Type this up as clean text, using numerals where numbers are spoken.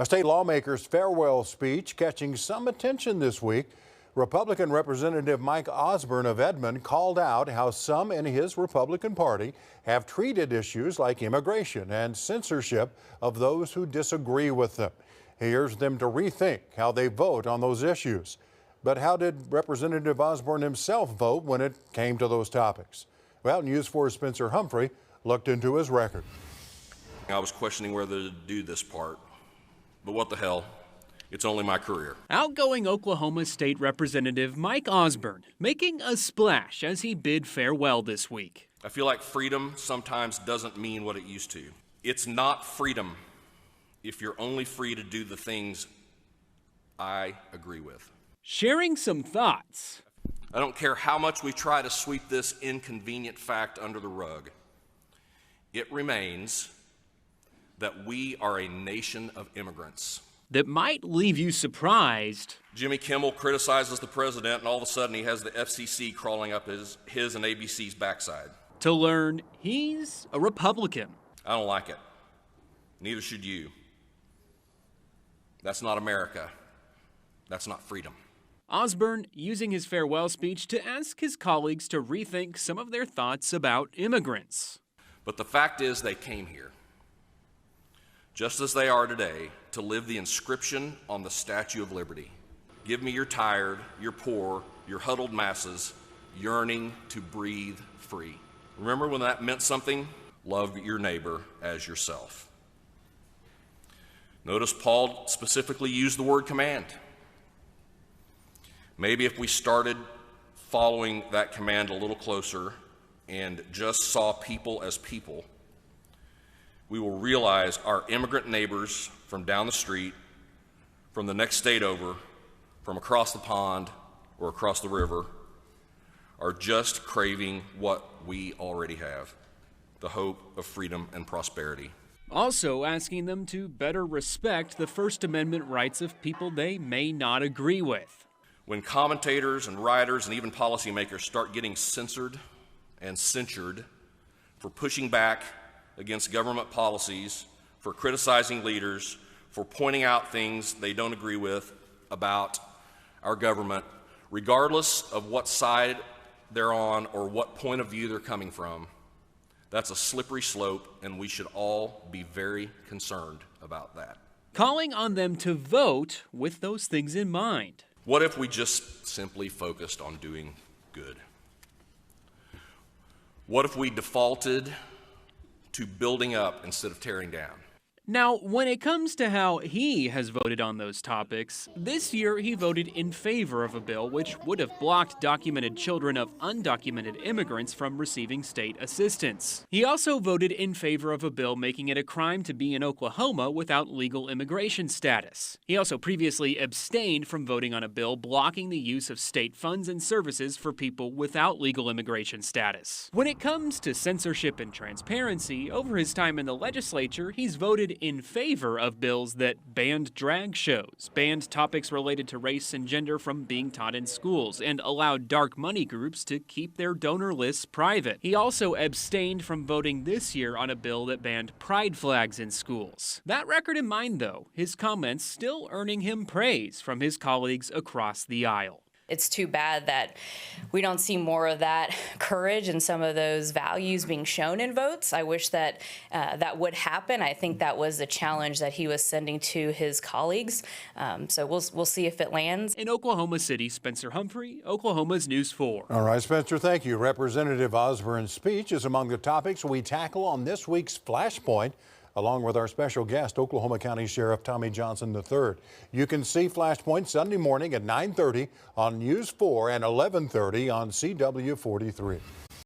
A state lawmaker's farewell speech catching some attention this week. Republican Representative Mike Osborne of Edmond called out how some in his Republican Party have treated issues like immigration and censorship of those who disagree with them. He urged them to rethink how they vote on those issues. But how did Representative Osborne himself vote when it came to those topics? Well, News 4's Spencer Humphrey looked into his record. I was questioning whether to do this part, but what the hell? It's only my career. Outgoing Oklahoma State Representative Mike Osborne making a splash as he bid farewell this week. I feel like freedom sometimes doesn't mean what it used to. It's not freedom if you're only free to do the things I agree with. Sharing some thoughts. I don't care how much we try to sweep this inconvenient fact under the rug. It remains that we are a nation of immigrants. That might leave you surprised. Jimmy Kimmel criticizes the president, and all of a sudden he has the FCC crawling up his and ABC's backside. To learn he's a Republican. I don't like it. Neither should you. That's not America. That's not freedom. Osborne using his farewell speech to ask his colleagues to rethink some of their thoughts about immigrants. But the fact is they came here, just as they are today, to live the inscription on the Statue of Liberty. Give me your tired, your poor, your huddled masses yearning to breathe free. Remember when that meant something? Love your neighbor as yourself. Notice Paul specifically used the word command. Maybe if we started following that command a little closer and just saw people as people, we will realize our immigrant neighbors from down the street, from the next state over, from across the pond or across the river, are just craving what we already have, the hope of freedom and prosperity. Also asking them to better respect the First Amendment rights of people they may not agree with. When commentators and writers and even policymakers start getting censored and censured for pushing back against government policies, for criticizing leaders, for pointing out things they don't agree with about our government, regardless of what side they're on or what point of view they're coming from, that's a slippery slope, and we should all be very concerned about that. Calling on them to vote with those things in mind. What if we just simply focused on doing good? What if we defaulted to building up instead of tearing down? Now, when it comes to how he has voted on those topics, this year he voted in favor of a bill which would have blocked documented children of undocumented immigrants from receiving state assistance. He also voted in favor of a bill making it a crime to be in Oklahoma without legal immigration status. He also previously abstained from voting on a bill blocking the use of state funds and services for people without legal immigration status. When it comes to censorship and transparency, over his time in the legislature, he's voted in favor of bills that banned drag shows, banned topics related to race and gender from being taught in schools, and allowed dark money groups to keep their donor lists private. He also abstained from voting this year on a bill that banned pride flags in schools. That record in mind, though, his comments still earning him praise from his colleagues across the aisle. It's too bad that we don't see more of that courage and some of those values being shown in votes. I wish that that would happen. I think that was the challenge that he was sending to his colleagues. So we'll see if it lands. In Oklahoma City, Spencer Humphrey, Oklahoma's News 4. All right, Spencer, thank you. Representative Osborne's speech is among the topics we tackle on this week's Flashpoint, along with our special guest, Oklahoma County Sheriff Tommy Johnson III. You can see Flashpoint Sunday morning at 9:30 on News 4 and 11:30 on CW 43.